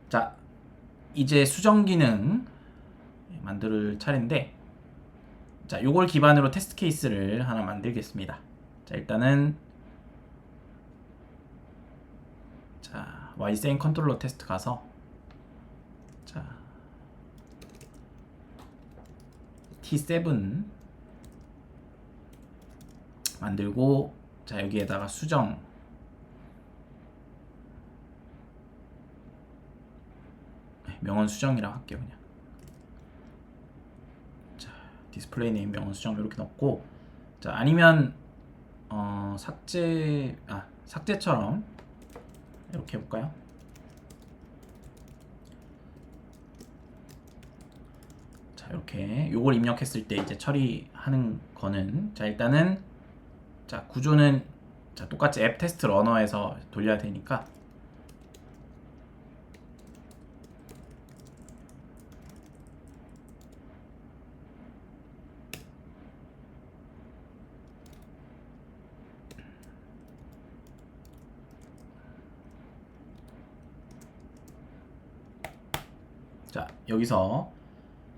자, 이제 수정 기능 만들 차례인데, 자, 요걸 기반으로 테스트 케이스를 하나 만들겠습니다. 자, 일단은 자, YSN 컨트롤러 테스트 가서 자, T7 만들고, 자, 여기에다가 수정 명언 수정이라고 할게요. 그냥 자, 디스플레이 네임 명언 수정 이렇게 넣고, 자, 아니면 삭제처럼 이렇게 해볼까요? 자, 이렇게 요걸 입력했을 때 이제 처리하는 거는, 자, 일단은 자, 구조는 자, 똑같이 앱 테스트 러너에서 돌려야 되니까, 자, 여기서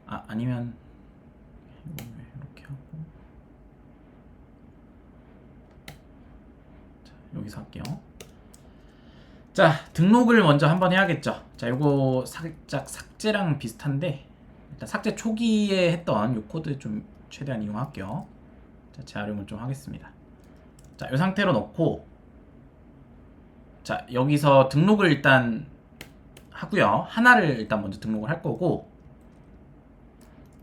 아니면 이렇게 하고, 자, 여기서 할게요. 자, 등록을 먼저 한번 해야겠죠. 자, 요거 살짝 삭제랑 비슷한데, 일단 삭제 초기에 했던 요 코드 좀 최대한 이용할게요. 자, 재활용을 좀 하겠습니다. 자, 요 상태로 넣고, 자, 여기서 등록을 일단 하고요. 하나를 일단 먼저 등록을 할 거고,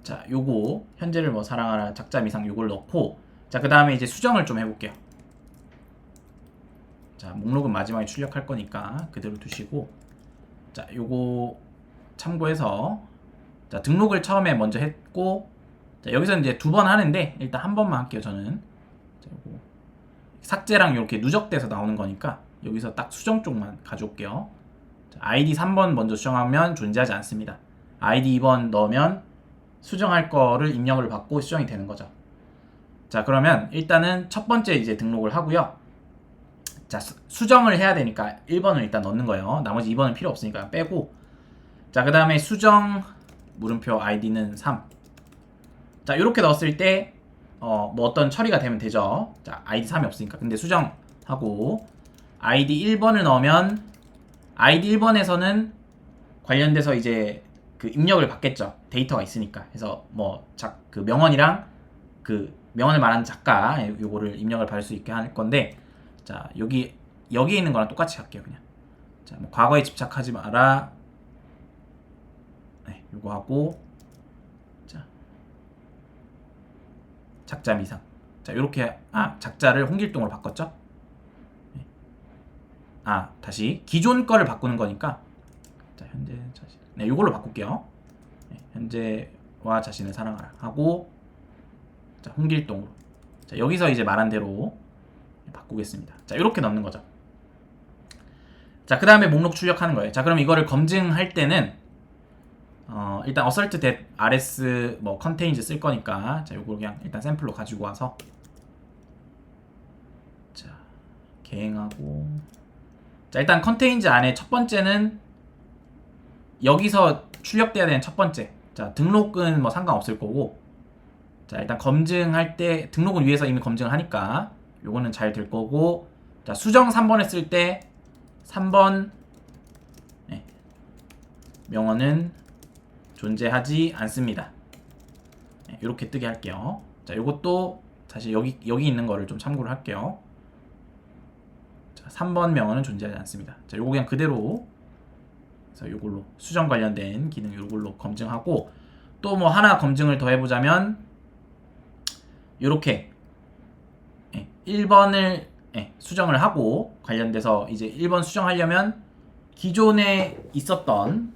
자, 요거 현재를 뭐 사랑하라 작자 미상 요걸 넣고, 자, 그 다음에 이제 수정을 좀 해볼게요. 자, 목록은 마지막에 출력할 거니까 그대로 두시고, 자, 요거 참고해서, 자, 등록을 처음에 먼저 했고, 자, 여기서 이제 두 번 하는데 일단 한 번만 할게요. 저는 자, 요거 삭제랑 이렇게 누적돼서 나오는 거니까 여기서 딱 수정 쪽만 가져올게요. 자, ID 3번 먼저 수정하면 존재하지 않습니다. ID 2번 넣으면 수정할 거를 입력을 받고 수정이 되는 거죠. 자, 그러면 일단은 첫 번째 이제 등록을 하고요. 자, 수정을 해야 되니까 1번을 일단 넣는 거예요. 나머지 2번은 필요 없으니까 빼고, 자, 그 다음에 수정 물음표 ID는 3. 자, 이렇게 넣었을 때 뭐 어떤 처리가 되면 되죠. 자, ID 3이 없으니까. 근데 수정하고 ID 1번을 넣으면 ID 1번에서는 관련돼서 이제 그 입력을 받겠죠. 데이터가 있으니까. 그래서 뭐 그 명언이랑 그 명언을 말하는 작가 요거를 입력을 받을 수 있게 할 건데, 자, 여기에 있는 거랑 똑같이 할게요. 그냥 자, 뭐 과거에 집착하지 마라, 네, 요거 하고, 자, 작자 미상, 자, 요렇게 작자를 홍길동으로 바꿨죠. 네. 다시 기존 거를 바꾸는 거니까, 자, 현재 자신, 네, 요걸로 바꿀게요. 네, 현재와 자신을 사랑하라 하고, 자, 홍길동으로, 자, 여기서 이제 말한 대로 바꾸겠습니다. 자, 이렇게 넣는 거죠. 자, 그 다음에 목록 출력하는 거예요. 자, 그럼 이거를 검증할 때는 일단 assert that rs 뭐 contains 쓸 거니까, 자, 요거 그냥 일단 샘플로 가지고 와서, 자, 개행하고, 자, 일단 contains 안에 첫 번째는 여기서 출력돼야 되는 첫 번째. 자, 등록은 뭐 상관없을 거고, 자, 일단 검증할 때 등록은 위에서 이미 검증을 하니까 요거는 잘 될 거고, 자, 수정 3번 했을 때 3번 네, 명언은 존재하지 않습니다. 네, 이렇게 뜨게 할게요. 자, 요것도 사실 여기 있는 거를 좀 참고를 할게요. 자, 3번 명언은 존재하지 않습니다. 자, 요거 그냥 그대로, 그래서 요걸로 수정 관련된 기능 요걸로 검증하고, 또 뭐 하나 검증을 더 해보자면 요렇게 1번을 수정을 하고, 관련돼서 이제 1번 수정하려면 기존에 있었던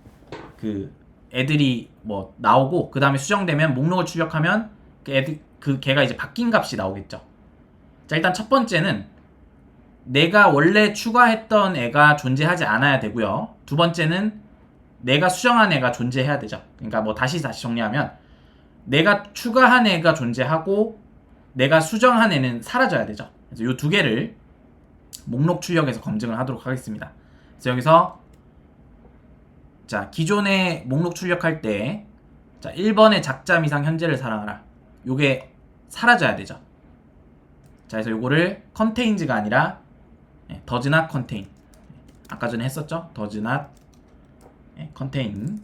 그 애들이 뭐 나오고, 그 다음에 수정되면 목록을 출력하면 걔가 이제 바뀐 값이 나오겠죠. 자, 일단 첫 번째는 내가 원래 추가했던 애가 존재하지 않아야 되고요. 두 번째는 내가 수정한 애가 존재해야 되죠. 그러니까 뭐 다시 정리하면, 내가 추가한 애가 존재하고 내가 수정한 애는 사라져야 되죠. 그래서 이 두 개를 목록 출력에서 검증을 하도록 하겠습니다. 그래서 여기서 자, 기존에 목록 출력할 때 자, 1번의 작자 이상 현재를 사랑하라. 요게 사라져야 되죠. 자, 그래서 요거를 contains가 아니라 does not contain. 아까 전에 했었죠? does not contain.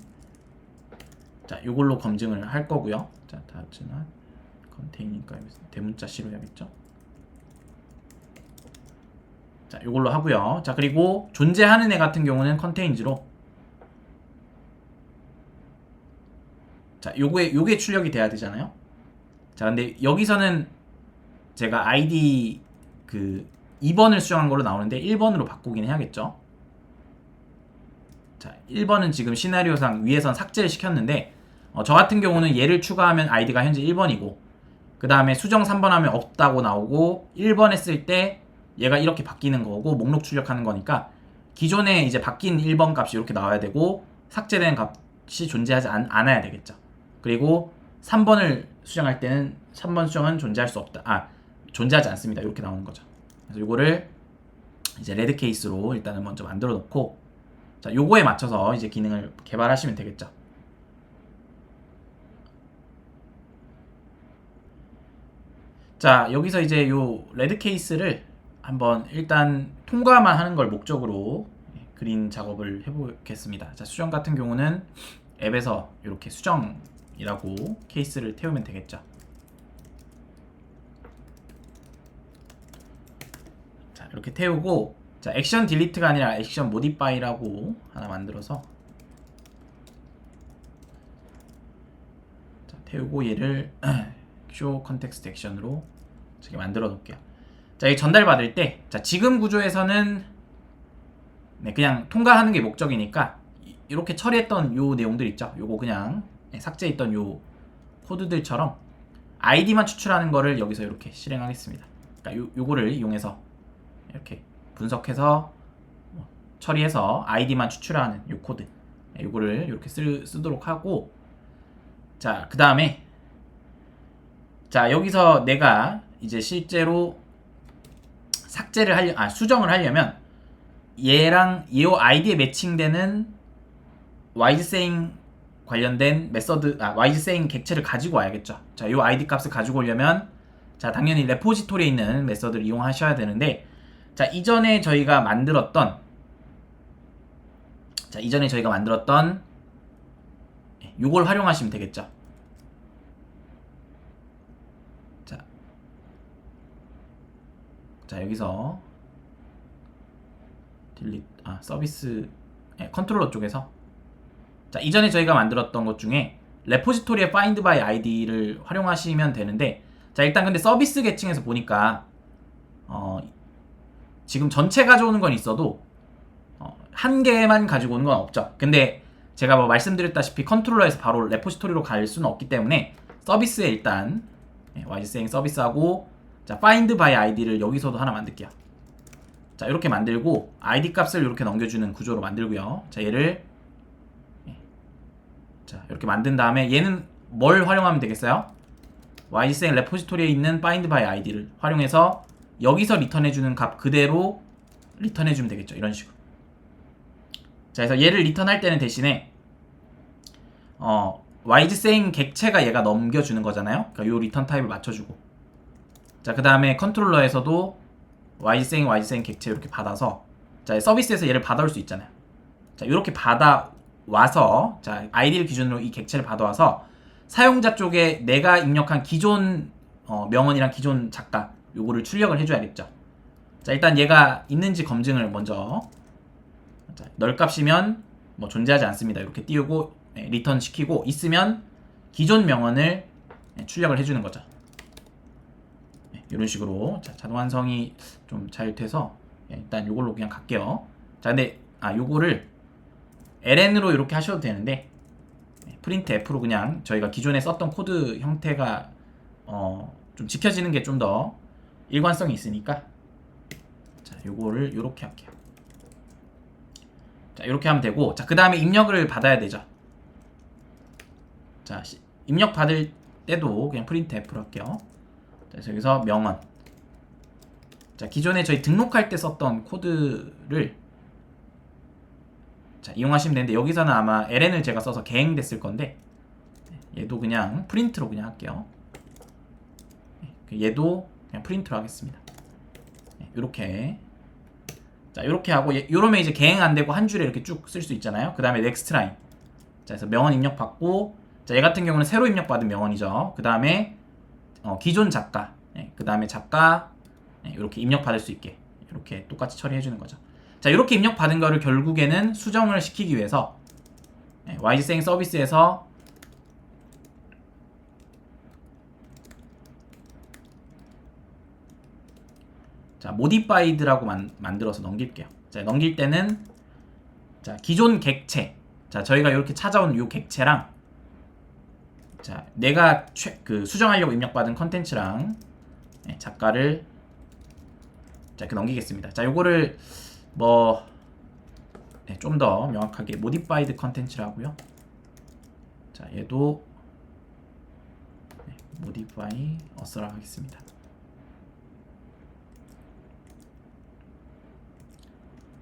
자, 요걸로 검증을 할 거고요. 자, does not contain이니까 대문자 C로 해야겠죠? 자, 요걸로 하고요. 자, 그리고 존재하는 애 같은 경우는 contains로. 자, 요게 출력이 돼야 되잖아요. 자, 근데 여기서는 제가 ID 그 2번을 수정한 걸로 나오는데 1번으로 바꾸긴 해야겠죠. 자, 1번은 지금 시나리오상 위에선 삭제를 시켰는데 저 같은 경우는 얘를 추가하면 아이디가 현재 1번이고 그 다음에 수정 3번 하면 없다고 나오고 1번 했을 때 얘가 이렇게 바뀌는 거고 목록 출력하는 거니까 기존에 이제 바뀐 1번 값이 이렇게 나와야 되고 삭제된 값이 존재하지 않아야 되겠죠. 그리고 3번을 수정할 때는 3번 수정은 존재할 수 없다. 존재하지 않습니다. 이렇게 나오는 거죠. 그래서 요거를 이제 레드 케이스로 일단은 먼저 만들어 놓고 자, 요거에 맞춰서 이제 기능을 개발하시면 되겠죠. 자, 여기서 이제 요 레드 케이스를 한번 일단 통과만 하는 걸 목적으로 그린 작업을 해보겠습니다. 자, 수정 같은 경우는 앱에서 이렇게 수정이라고 케이스를 태우면 되겠죠. 자, 이렇게 태우고 자, 액션 딜리트가 아니라 액션 모디파이라고 하나 만들어서 자, 태우고 얘를 show context 액션으로 저기 만들어 놓을게요. 자, 이 전달 받을 때 자, 지금 구조에서는 그냥 통과하는 게 목적이니까 이렇게 처리했던 요 내용들 있죠. 요거 그냥 삭제했던 요 코드들처럼 아이디만 추출하는 거를 여기서 이렇게 실행하겠습니다. 그러니까 요거를 이용해서 이렇게 분석해서 처리해서 아이디만 추출하는 요 코드 요거를 이렇게 쓰도록 하고 자, 그 다음에 자, 여기서 내가 이제 실제로 삭제를 수정을 하려면 얘랑 이 아이디에 매칭되는 wiseSaying 관련된 메서드 wiseSaying 객체를 가지고 와야겠죠. 자, 요 아이디 값을 가지고 오려면 자, 당연히 레포지토리에 있는 메서드를 이용하셔야 되는데 자, 이전에 저희가 만들었던 요걸 활용하시면 되겠죠. 자, 여기서 서비스 컨트롤러 쪽에서 자, 이전에 저희가 만들었던 것 중에 레포지토리의 find by id를 활용하시면 되는데 자, 일단 근데 서비스 계층에서 보니까 지금 전체 가져오는 건 있어도 한 개만 가지고 오는 건 없죠. 근데 제가 뭐 말씀드렸다시피 컨트롤러에서 바로 레포지토리로 갈 수는 없기 때문에 서비스에 일단 wiseSaying 서비스하고 자, find by id를 여기서도 하나 만들게요. 자, 이렇게 만들고 id 값을 이렇게 넘겨주는 구조로 만들고요. 자, 얘를 자, 이렇게 만든 다음에 얘는 뭘 활용하면 되겠어요? wiseSaying 레포지토리에 있는 find by id를 활용해서 여기서 리턴해주는 값 그대로 리턴해주면 되겠죠. 이런 식으로. 자, 그래서 얘를 리턴할 때는 대신에 wiseSaying 객체가 얘가 넘겨주는 거잖아요. 그러니까 요 리턴 타입을 맞춰주고 자, 그 다음에 컨트롤러에서도 wiseSaying 객체 이렇게 받아서 자, 서비스에서 얘를 받아올 수 있잖아요. 자, 이렇게 받아와서 자, 아이디를 기준으로 이 객체를 받아와서 사용자 쪽에 내가 입력한 기존 명언이랑 기존 작가 요거를 출력을 해줘야겠죠. 자, 일단 얘가 있는지 검증을 먼저 자, 널 값이면 뭐 존재하지 않습니다. 이렇게 띄우고 리턴 시키고 있으면 기존 명언을 출력을 해주는 거죠. 이런 식으로 자, 자동 완성이 좀 잘 돼서 일단 요걸로 그냥 갈게요. 자, 근데 요거를 ln으로 이렇게 하셔도 되는데 프린트 f로 그냥 저희가 기존에 썼던 코드 형태가 좀 지켜지는 게 좀 더 일관성이 있으니까 자, 요거를 요렇게 할게요. 자, 요렇게 하면 되고 자, 그 다음에 입력을 받아야 되죠. 자, 입력 받을 때도 그냥 프린트 f로 할게요. 자, 여기서 명언 자, 기존에 저희 등록할 때 썼던 코드를 자, 이용하시면 되는데 여기서는 아마 ln을 제가 써서 개행됐을 건데 얘도 그냥 프린트로 그냥 할게요. 얘도 그냥 프린트로 하겠습니다. 이렇게 자 이렇게 하고 요러면 이제 개행 안 되고 한 줄에 이렇게 쭉 쓸 수 있잖아요. 그 다음에 넥스트 라인 자 그래서 명언 입력 받고 자 얘 같은 경우는 새로 입력 받은 명언이죠. 그 다음에 기존 작가 그 다음에 작가 이렇게 입력 받을 수 있게 이렇게 똑같이 처리해 주는 거죠. 자 이렇게 입력 받은 거를 결국에는 수정을 시키기 위해서 YG생 서비스에서 자 modified라고 만들어서 넘길게요. 자 넘길 때는 자 기존 객체 자 저희가 이렇게 찾아온 요 객체랑 자 내가 그 수정하려고 입력받은 컨텐츠랑 작가를 자 이렇게 넘기겠습니다. 자 요거를 뭐 좀 더 명확하게 modified 컨텐츠라고요. 자 얘도 modify us라고 하겠습니다.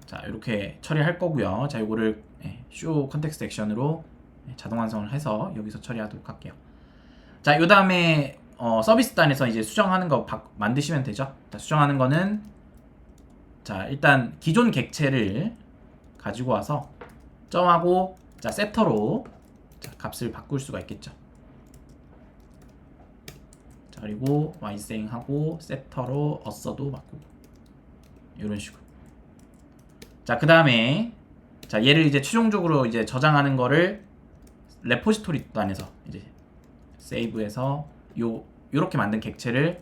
자 이렇게 처리할 거고요. 자 이거를 show context action으로 자동 완성을 해서 여기서 처리하도록 할게요. 자 요 다음에 서비스 단에서 이제 수정하는 거 만드시면 되죠. 자, 수정하는 거는 자 일단 기존 객체를 가지고 와서 점하고 자 세터로 자, 값을 바꿀 수가 있겠죠. 자 그리고 ySaying 하고 세터로 어서도 바꾸고 이런 식으로. 자 그 다음에 자 얘를 이제 최종적으로 이제 저장하는 거를 레포지토리 단에서 이제 세이브해서 요렇게 만든 객체를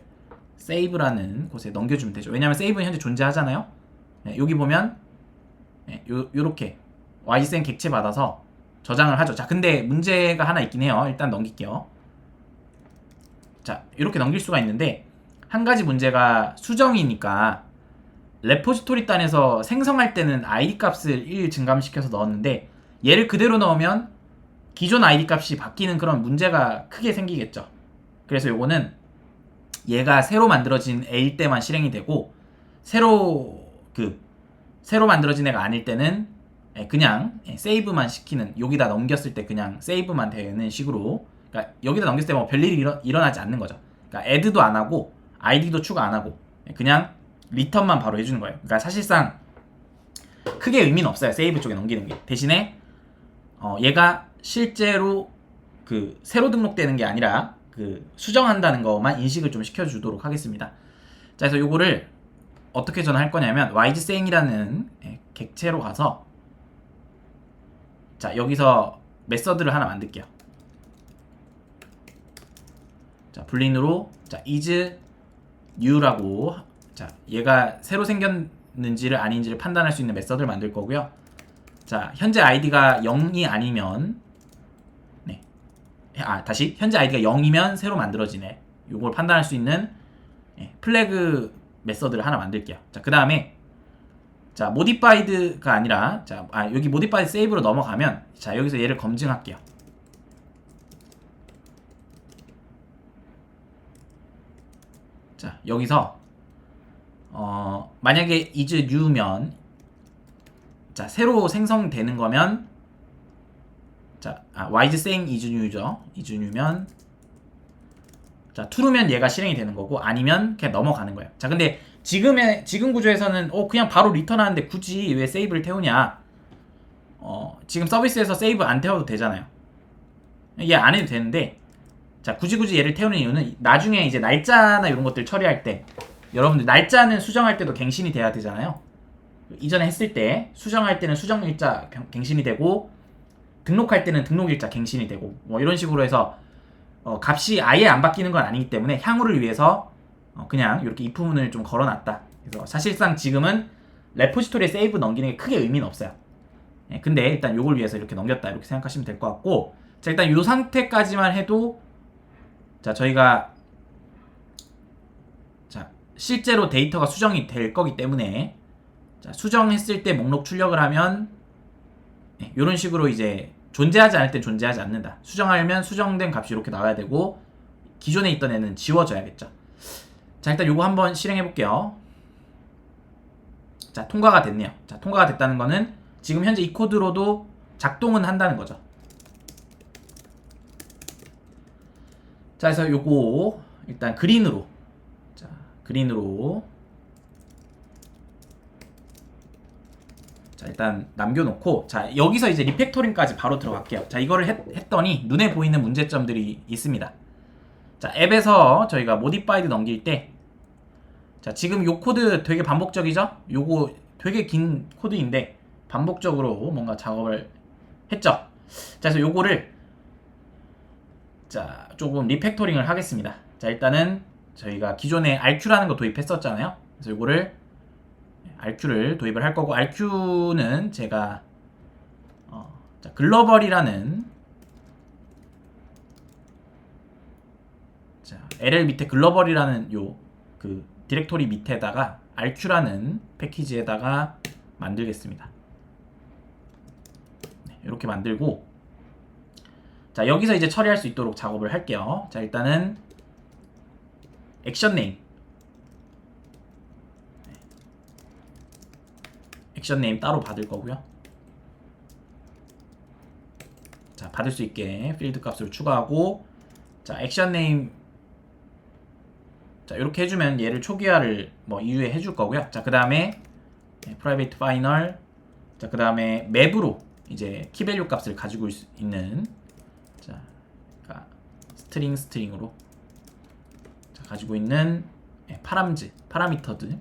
세이브라는 곳에 넘겨주면 되죠. 왜냐하면 세이브는 현재 존재하잖아요. 여기 보면 요렇게 YG생 객체 받아서 저장을 하죠. 자 근데 문제가 하나 있긴 해요. 일단 넘길게요. 자 이렇게 넘길 수가 있는데 한 가지 문제가 수정이니까 레포지토리 단에서 생성할 때는 ID 값을 1 증감시켜서 넣었는데 얘를 그대로 넣으면 기존 ID 값이 바뀌는 그런 문제가 크게 생기겠죠. 그래서 요거는 얘가 새로 만들어진 애일 때만 실행이 되고 새로 만들어진 애가 아닐 때는 그냥 세이브만 시키는 여기다 넘겼을 때 그냥 세이브만 되는 식으로 그러니까 여기다 넘겼을 때 뭐 별일이 일어나지 않는 거죠. 그러니까 add도 안 하고 id도 추가 안 하고 그냥 리턴만 바로 해주는 거예요. 그러니까 사실상 크게 의미는 없어요. 세이브 쪽에 넘기는 게. 대신에 얘가 실제로 그 새로 등록되는 게 아니라 그 수정한다는 것만 인식을 좀 시켜주도록 하겠습니다. 자 그래서 요거를 어떻게 전할 거냐면 YGSaying이라는 객체로 가서 자 여기서 메서드를 하나 만들게요. 자 불린으로 자 is new라고 자 얘가 새로 생겼는지를 아닌지를 판단할 수 있는 메서드를 만들 거고요. 자 현재 아이디가 0이 아니면 다시 현재 아이디가 0이면 새로 만들어지네. 요걸 판단할 수 있는 플래그 메서드를 하나 만들게요. 자 그 다음에 자 modified가 아니라 자 여기 modified save로 넘어가면 자 여기서 얘를 검증할게요. 자 여기서 만약에 is new면 자 새로 생성되는 거면 자 YGSaying is new죠. is new면 자 true면 얘가 실행이 되는 거고 아니면 그냥 넘어가는 거예요. 자 근데 지금 구조에서는 그냥 바로 리턴하는데 굳이 왜 세이브를 태우냐. 지금 서비스에서 세이브 안 태워도 되잖아요. 얘 안 해도 되는데 자 굳이 얘를 태우는 이유는 나중에 이제 날짜나 이런 것들 처리할 때 여러분들 날짜는 수정할 때도 갱신이 돼야 되잖아요. 이전에 했을 때 수정할 때는 수정일자 갱신이 되고 등록할 때는 등록일자 갱신이 되고 뭐 이런 식으로 해서 값이 아예 안 바뀌는 건 아니기 때문에 향후를 위해서 그냥 이렇게 if문을 좀 걸어놨다. 그래서 사실상 지금은 레포지토리에 세이브 넘기는 게 크게 의미는 없어요. 근데 일단 요걸 위해서 이렇게 넘겼다 이렇게 생각하시면 될 것 같고 자 일단 요 상태까지만 해도 자 저희가 자 실제로 데이터가 수정이 될 거기 때문에 자 수정했을 때 목록 출력을 하면 이런 식으로 이제 존재하지 않을 땐 존재하지 않는다. 수정하려면 수정된 값이 이렇게 나와야 되고 기존에 있던 애는 지워져야겠죠. 자 일단 요거 한번 실행해 볼게요. 자 통과가 됐네요. 자 통과가 됐다는 거는 지금 현재 이 코드로도 작동은 한다는 거죠. 자, 그래서 요거 일단 그린으로, 자, 그린으로, 자, 일단 남겨놓고, 자, 여기서 이제 리팩토링까지 바로 들어갈게요. 자, 이거를 했더니 눈에 보이는 문제점들이 있습니다. 자, 앱에서 저희가 모디파이드 넘길 때, 자, 지금 요 코드 되게 반복적이죠? 요거 되게 긴 코드인데 반복적으로 뭔가 작업을 했죠? 자, 그래서 요거를 자, 조금 리팩토링을 하겠습니다. 자, 일단은 저희가 기존에 RQ라는 거 도입했었잖아요. 그래서 요거를 RQ를 도입을 할 거고, RQ는 제가 자, 글로벌이라는, 자, LL 밑에 글로벌이라는 요 그 디렉토리 밑에다가 RQ라는 패키지에다가 만들겠습니다. 네, 이렇게 만들고, 자, 여기서 이제 처리할 수 있도록 작업을 할게요. 자, 일단은 액션 네임, 액션 네임 따로 받을 거고요. 자, 받을 수 있게 필드 값을 추가하고, 자, 액션 네임, 자, 이렇게 해주면 얘를 초기화를 뭐 이후에 해줄 거고요. 자, 그 다음에 프라이베이트 파이널, 자, 그 다음에 맵으로 이제 키밸류 값을 가지고 있는, 자, 그러니까 스트링으로, 자, 가지고 있는 파라미터들,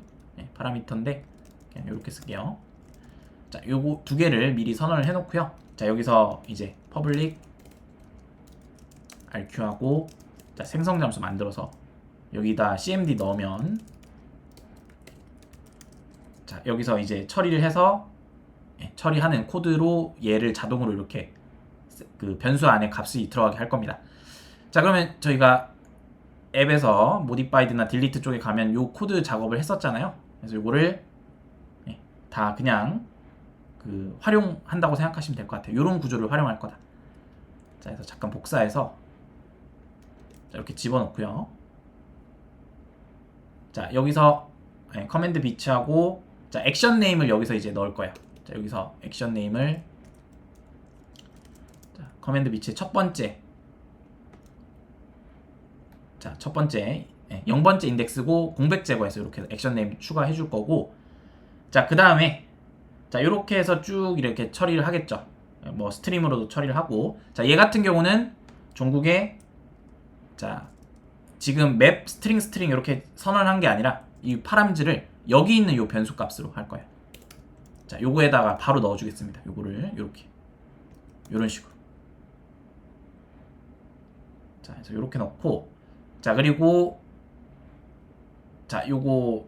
파라미터인데 그냥 이렇게 쓸게요. 자, 요거 두 개를 미리 선언을 해놓고요. 자, 여기서 이제 퍼블릭 RQ하고, 자, 생성 잠수 만들어서 여기다 cmd 넣으면, 자, 여기서 이제 처리를 해서 처리하는 코드로 얘를 자동으로 이렇게 그 변수 안에 값이 들어가게 할 겁니다. 자, 그러면 저희가 앱에서 모디파이드나 딜리트 쪽에 가면 요 코드 작업을 했었잖아요. 그래서 요거를 다 그냥 그 활용한다고 생각하시면 될 것 같아요. 요런 구조를 활용할 거다. 자, 그래서 잠깐 복사해서 자, 이렇게 집어넣고요. 자, 여기서 커맨드 비치하고, 자, 액션 네임을 여기서 이제 넣을 거예요. 자, 여기서 액션 네임을, 자, 커맨드 비치의 첫 번째, 자, 첫 번째 0번째 인덱스고 공백 제거해서 이렇게 액션 네임 추가해 줄 거고, 자, 그 다음에 자, 이렇게 해서 쭉 이렇게 처리를 하겠죠. 뭐 스트림으로도 처리를 하고, 자, 얘 같은 경우는 종국에, 자, 지금 맵 스트링 이렇게 선언한 게 아니라 이 파람즈를 여기 있는 요 변수 값으로 할 거예요. 자, 요거에다가 바로 넣어주겠습니다. 요거를 요렇게, 요런 식으로. 자, 그래서 요렇게 넣고, 자, 그리고 자, 요거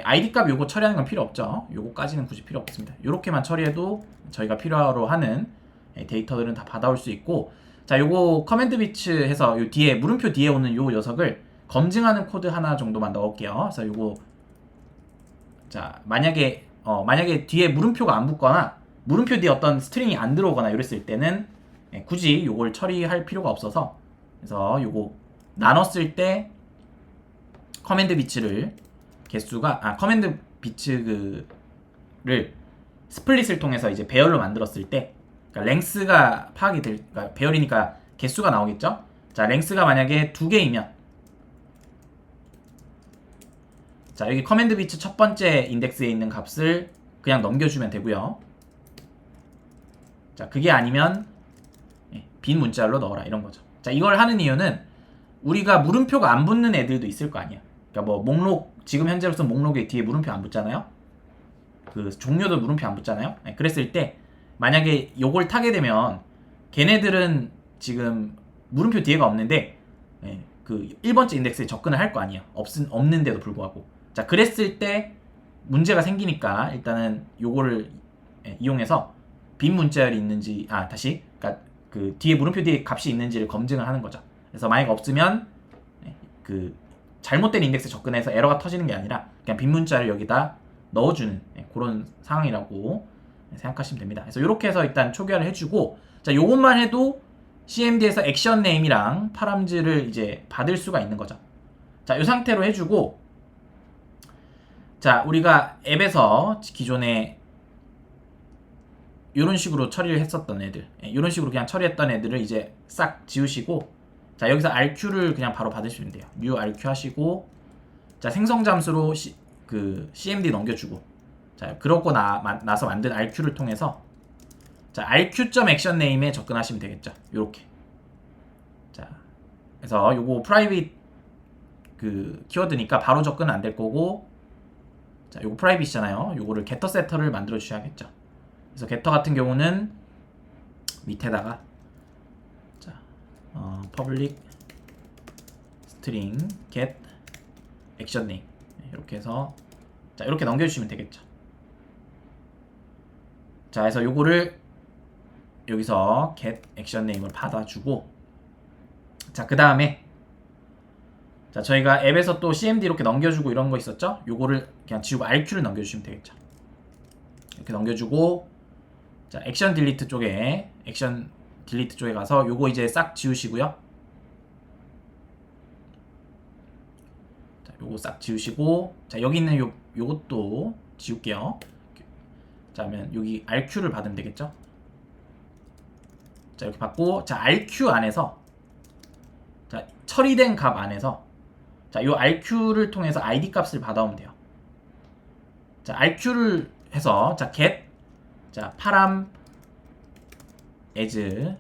ID 값 요거 처리하는 건 필요 없죠. 요거까지는 굳이 필요 없습니다. 요렇게만 처리해도 저희가 필요로 하는 데이터들은 다 받아올 수 있고, 자, 요거 커맨드 비츠 해서 요 뒤에 물음표 뒤에 오는 요 녀석을 검증하는 코드 하나 정도만 넣을게요. 그래서 요거, 자, 만약에 뒤에 물음표가 안 붙거나 물음표 뒤에 어떤 스트링이 안 들어오거나 이랬을 때는 굳이 요걸 처리할 필요가 없어서, 그래서 요거 나눴을 때 커맨드 비츠를 개수가 커맨드 비츠를 스플릿을 통해서 이제 배열로 만들었을 때, 그러니까 랭스가 파악이 그러니까 배열이니까 개수가 나오겠죠. 자, 랭스가 만약에 2개이면, 자, 여기 커맨드 비츠 첫 번째 인덱스에 있는 값을 그냥 넘겨주면 되고요. 자, 그게 아니면 빈 문자열로 넣어라, 이런 거죠. 자, 이걸 하는 이유는 우리가 물음표가 안 붙는 애들도 있을 거 아니야. 그러니까 뭐 목록, 지금 현재로서 목록에 뒤에 물음표 안 붙잖아요. 그 종료도 물음표 안 붙잖아요. 그랬을 때 만약에 요걸 타게 되면 걔네들은 지금 물음표 뒤에가 없는데 그 1번째 인덱스에 접근을 할 거 아니야. 없는데도 불구하고. 자, 그랬을 때 문제가 생기니까 일단은 요거를 이용해서 빈 문자열이 있는지, 다시, 그러니까 그 뒤에 물음표 뒤에 값이 있는지를 검증을 하는 거죠. 그래서 만약 없으면 그 잘못된 인덱스에 접근해서 에러가 터지는 게 아니라 그냥 빈 문자를 여기다 넣어주는 그런 상황이라고 생각하시면 됩니다. 그래서 이렇게 해서 일단 초기화를 해주고, 자, 요것만 해도 cmd에서 액션 네임이랑 파람즈를 이제 받을 수가 있는 거죠. 자, 이 상태로 해주고, 자, 우리가 앱에서 기존에 이런 식으로 처리를 했었던 애들, 이런 식으로 그냥 처리했던 애들을 이제 싹 지우시고, 자 여기서 RQ를 그냥 바로 받으시면 돼요. new RQ 하시고, 자 생성 잠수로 그 CMD 넘겨주고, 자 그러고 나서 만든 RQ를 통해서 자 RQ.액션 네임에 접근하시면 되겠죠. 요렇게. 자 그래서 요거 프라이빗 그 키워드니까 바로 접근은 안 될 거고, 자 요거 프라이빗이잖아요. 요거를 게터 세터를 만들어 주셔야겠죠. 그래서 게터 같은 경우는 밑에다가 자 public string get action name 이렇게 해서 자 이렇게 넘겨주시면 되겠죠. 자 그래서 요거를 여기서 get action name을 받아주고, 자 그 다음에 자 저희가 앱에서 또 CMD 이렇게 넘겨주고 이런 거 있었죠? 요거를 그냥 지우고 RQ를 넘겨주시면 되겠죠. 이렇게 넘겨주고, 자 액션 딜리트 쪽에 가서 요거 이제 싹 지우시고요. 자 요거 싹 지우시고, 자 여기 있는 요것도 지울게요. 자 그러면 여기 RQ를 받으면 되겠죠. 자 이렇게 받고, 자 RQ 안에서 자 처리된 값 안에서 자 요 RQ를 통해서 ID 값을 받아오면 돼요. 자 RQ를 해서 자 get 자 param as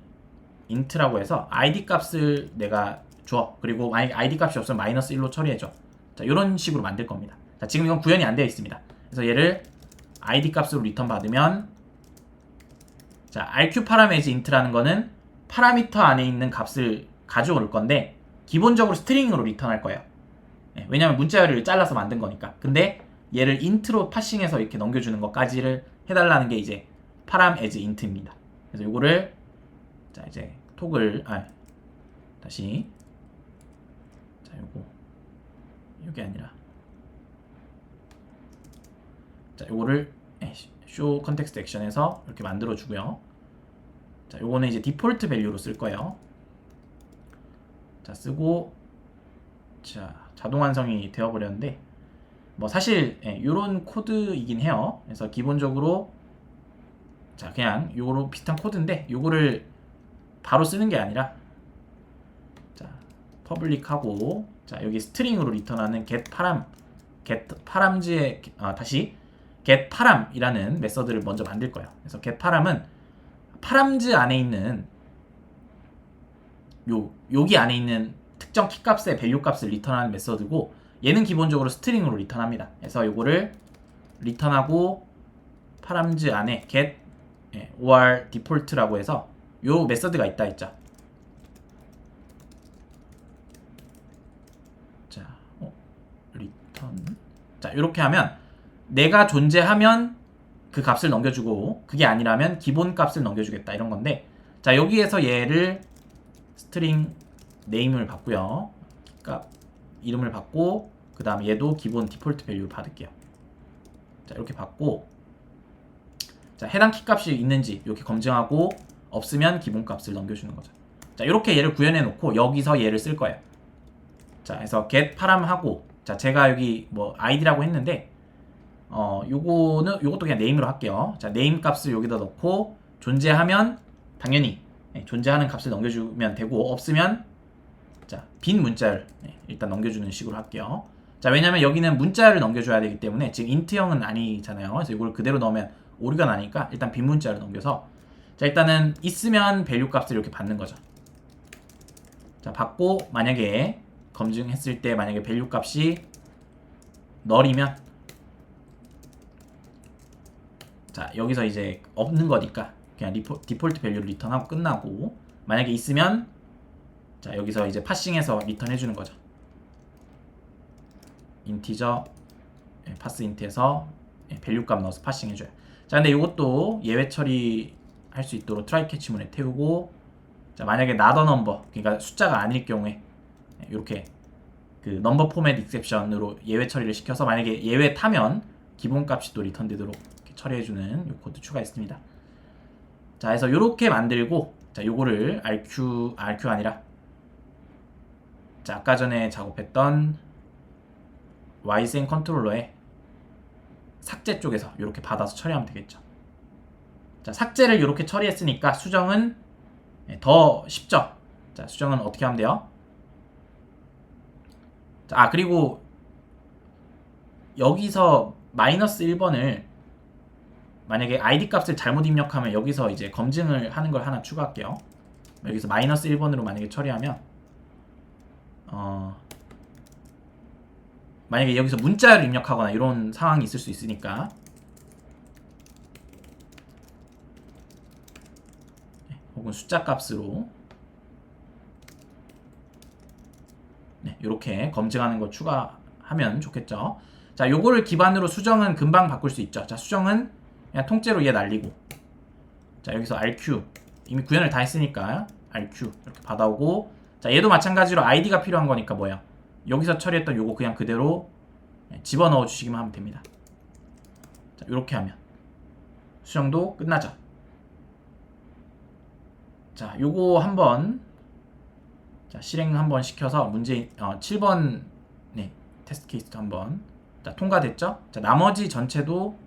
int라고 해서 ID 값을 내가 줘. 그리고 만약에 ID 값이 없으면 마이너스 1로 처리해줘. 자 이런 식으로 만들 겁니다. 자 지금 이건 구현이 안 되어 있습니다. 그래서 얘를 ID 값으로 리턴 받으면, 자 RQ param as int라는 거는 파라미터 안에 있는 값을 가져올 건데 기본적으로 스트링으로 리턴할 거예요. 네, 왜냐면 문자열을 잘라서 만든 거니까. 근데 얘를 int로 파싱해서 이렇게 넘겨주는 것까지를 해달라는 게 이제 param as int입니다. 그래서 요거를 자 이제 다시 자 요게 아니라 자 요거를 show context action에서 이렇게 만들어 주고요. 자 요거는 이제 디폴트 밸류로 쓸 거예요. 자 쓰고, 자 자동 완성이 되어 버렸는데 뭐 사실 요런 코드이긴 해요. 그래서 기본적으로 자 그냥 요로 비슷한 코드인데 요거를 바로 쓰는 게 아니라 자 퍼블릭하고, 자 여기 스트링으로 리턴하는 get param즈의 다시 get param이라는 메서드를 먼저 만들 거예요. 그래서 get param은 param즈 안에 있는 여기 안에 있는 특정 키값의 밸류 값을 리턴하는 메서드고, 얘는 기본적으로 스트링으로 리턴합니다. 그래서 요거를 리턴하고 param즈 안에 get or default라고 해서 요 메서드가 있다 했죠. 자 리턴 자 이렇게 하면 내가 존재하면 그 값을 넘겨주고, 그게 아니라면 기본 값을 넘겨주겠다 이런 건데, 자 여기에서 얘를 스트링 네임을 받고요. 값 이름을 받고, 그 다음에 얘도 기본 디폴트 밸류 받을게요. 자 이렇게 받고, 자 해당 키값이 있는지 이렇게 검증하고, 없으면 기본 값을 넘겨주는 거죠. 자 이렇게 얘를 구현해 놓고 여기서 얘를 쓸 거예요. 자 그래서 get param 하고, 자 제가 여기 뭐 id라고 했는데 요것도 그냥 네임으로 할게요. 자 네임 값을 여기다 넣고, 존재하면 당연히 존재하는 값을 넘겨주면 되고, 없으면 자 빈 문자를 일단 넘겨주는 식으로 할게요. 자 왜냐면 여기는 문자를 넘겨줘야 되기 때문에 지금 int형은 아니잖아요. 그래서 이걸 그대로 넣으면 오류가 나니까 일단 빈 문자를 넘겨서, 자 일단은 있으면 밸류 값을 이렇게 받는 거죠. 자 받고, 만약에 검증했을 때 만약에 밸류 값이 널이면 자 여기서 이제 없는 거니까 그냥 디폴트 밸류를 리턴하고 끝나고, 만약에 있으면 자 여기서 이제 파싱해서 리턴 해주는 거죠. 인티저 파스 인트에서 밸류 값 넣어서 파싱 해줘요. 자 근데 이것도 예외 처리할 수 있도록 트라이 캐치문에 태우고, 자 만약에 not a number, 그러니까 숫자가 아닐 경우에 이렇게 그 넘버 포맷 익셉션으로 예외 처리를 시켜서, 만약에 예외 타면 기본 값이 또 리턴 되도록 처리해주는 요 코드 추가했습니다. 자 그래서 이렇게 만들고, 자 요거를 RQ 아니라 자 아까 전에 작업했던 YSN 컨트롤러에 삭제 쪽에서 이렇게 받아서 처리하면 되겠죠. 자, 삭제를 이렇게 처리했으니까 수정은 더 쉽죠. 자, 수정은 어떻게 하면 돼요? 자, 그리고 여기서 마이너스 1번을 만약에 id 값을 잘못 입력하면 여기서 이제 검증을 하는 걸 하나 추가할게요. 여기서 마이너스 1번으로 만약에 처리하면 만약에 여기서 문자를 입력하거나 이런 상황이 있을 수 있으니까 혹은 숫자 값으로 이렇게 검증하는 거 추가하면 좋겠죠. 자, 요거를 기반으로 수정은 금방 바꿀 수 있죠. 자, 수정은 그냥 통째로 얘 날리고, 자, 여기서 RQ 이미 구현을 다 했으니까 RQ 이렇게 받아오고, 자, 얘도 마찬가지로 ID가 필요한 거니까 뭐야, 여기서 처리했던 요거 그냥 그대로 집어넣어 주시기만 하면 됩니다. 자, 이렇게 하면 수정도 끝나죠. 자, 요거 한번 실행 한번 시켜서 문제 7번 테스트 케이스도 한번 통과됐죠? 자, 나머지 전체도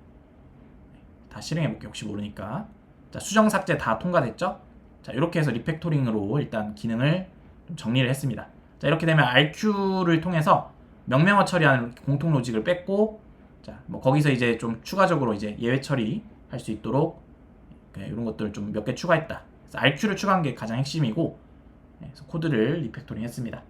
다 실행해 볼게요. 혹시 모르니까. 자, 수정 삭제 다 통과됐죠? 자, 이렇게 해서 리팩토링으로 일단 기능을 좀 정리를 했습니다. 자, 이렇게 되면 RQ를 통해서 명명어 처리하는 공통 로직을 뺐고, 자, 뭐 거기서 이제 좀 추가적으로 이제 예외 처리 할 수 있도록 이런 것들을 좀 몇 개 추가했다. 그래서 RQ를 추가한 게 가장 핵심이고, 그래서 코드를 리팩토링 했습니다.